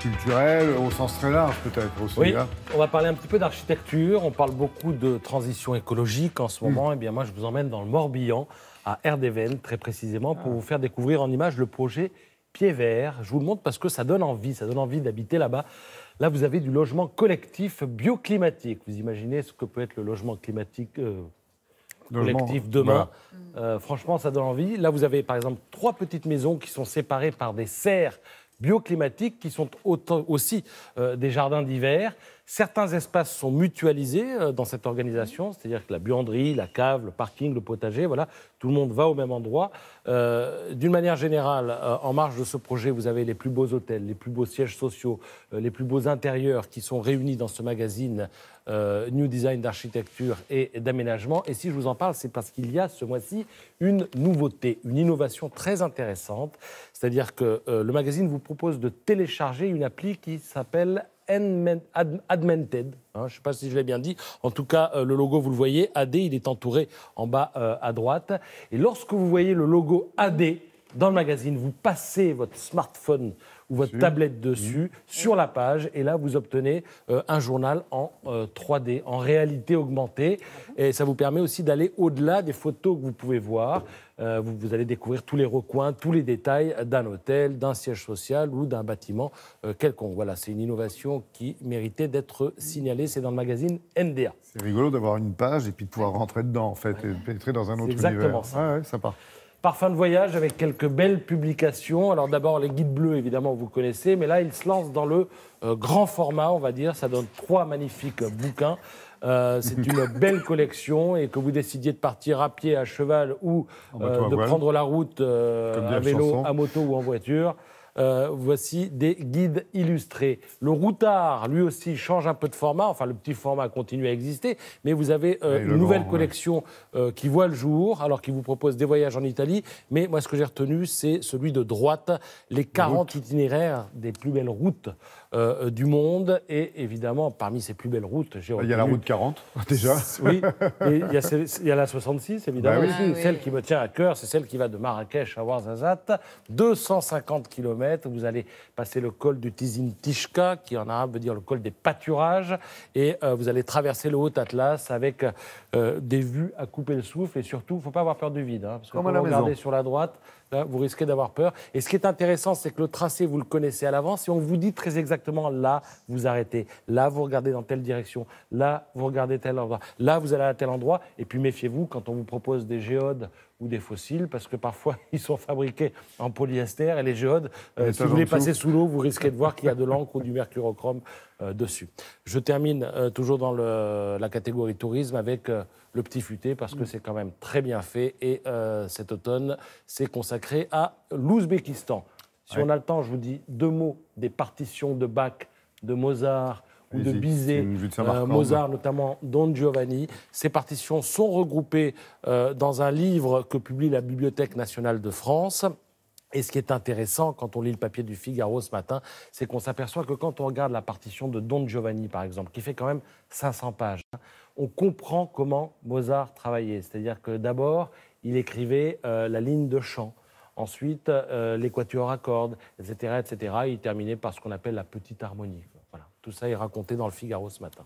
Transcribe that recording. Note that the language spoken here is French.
culturel au sens très large peut-être aussi. Oui, Hein. on va parler un petit peu d'architecture, on parle beaucoup de transition écologique en ce moment. Eh bien moi je vous emmène dans le Morbihan, à Erdevenne très précisément, pour vous faire découvrir en images le projet Pied Vert. Je vous le montre parce que ça donne envie d'habiter là-bas. Là vous avez du logement collectif bioclimatique. Vous imaginez ce que peut être le logement climatique collectif demain. Voilà. Franchement, ça donne envie. Là, vous avez par exemple 3 petites maisons qui sont séparées par des serres bioclimatiques qui sont aussi des jardins d'hiver. Certains espaces sont mutualisés dans cette organisation, c'est-à-dire que la buanderie, la cave, le parking, le potager, voilà, tout le monde va au même endroit. D'une manière générale, en marge de ce projet, vous avez les plus beaux hôtels, les plus beaux sièges sociaux, les plus beaux intérieurs qui sont réunis dans ce magazine New Design d'architecture et d'aménagement. Et si je vous en parle, c'est parce qu'il y a ce mois-ci une nouveauté, une innovation très intéressante. C'est-à-dire que le magazine vous propose de télécharger une appli qui s'appelle Admented. Je ne sais pas si je l'ai bien dit. En tout cas, le logo, vous le voyez, AD, il est entouré en bas à droite. Et lorsque vous voyez le logo AD dans le magazine, vous passez votre smartphone ou votre tablette dessus, sur la page, et là, vous obtenez un journal en 3D, en réalité augmentée. Et ça vous permet aussi d'aller au-delà des photos que vous pouvez voir. Vous allez découvrir tous les recoins, tous les détails d'un hôtel, d'un siège social ou d'un bâtiment quelconque. Voilà, c'est une innovation qui méritait d'être signalée. C'est dans le magazine NDA. C'est rigolo d'avoir une page et puis de pouvoir rentrer dedans, en fait, et pénétrer dans un autre univers. Exactement ça. Ouais, sympa. Parfum de voyage avec quelques belles publications. Alors d'abord, les guides bleus, évidemment, vous connaissez, mais là, il se lance dans le grand format, on va dire. Ça donne 3 magnifiques bouquins. C'est une belle collection, et que vous décidiez de partir à pied, à cheval ou de prendre la route à vélo, à moto ou en voiture. Voici des guides illustrés. Le routard, lui aussi, change un peu de format. Enfin, le petit format continue à exister, mais vous avez une nouvelle collection qui voit le jour, alors qu'il vous propose des voyages en Italie. Mais moi, ce que j'ai retenu, c'est celui de droite, les 40 itinéraires des plus belles routes du monde. Et évidemment, parmi ces plus belles routes, j'ai retenu... Il y a la route 40, déjà. Oui, et il y a la 66, évidemment, oui. aussi. Celle qui me tient à cœur, c'est celle qui va de Marrakech à Ouarzazate. 250 km. Vous allez passer le col du Tizin Tishka, qui en arabe veut dire le col des pâturages, et vous allez traverser le Haut-Atlas avec des vues à couper le souffle, et surtout, il ne faut pas avoir peur du vide, parce que quand vous regardez sur la droite, là, vous risquez d'avoir peur. Et ce qui est intéressant, c'est que le tracé, vous le connaissez à l'avance, et on vous dit très exactement, là, vous arrêtez, là, vous regardez dans telle direction, là, vous regardez tel endroit, là, vous allez à tel endroit, et puis méfiez-vous quand on vous propose des géodes ou des fossiles, parce que parfois, ils sont fabriqués en polyester, et les géodes, si vous voulez passer sous l'eau, vous risquez de voir qu'il y a de l'encre ou du mercurochrome dessus. Je termine toujours dans la catégorie tourisme avec le petit futé, parce que c'est quand même très bien fait, et cet automne, c'est consacré à l'Ouzbékistan. Si on a le temps, je vous dis 2 mots des partitions de Bach, de Mozart, ou de Bizet, Mozart, notamment Don Giovanni. Ces partitions sont regroupées dans un livre que publie la Bibliothèque nationale de France. Et ce qui est intéressant, quand on lit le papier du Figaro ce matin, c'est qu'on s'aperçoit que quand on regarde la partition de Don Giovanni, par exemple, qui fait quand même 500 pages, on comprend comment Mozart travaillait. C'est-à-dire que d'abord, il écrivait la ligne de chant. Ensuite, les quatuors à cordes, etc., etc. Il terminait par ce qu'on appelle la petite harmonie. Voilà. Tout ça est raconté dans le Figaro ce matin.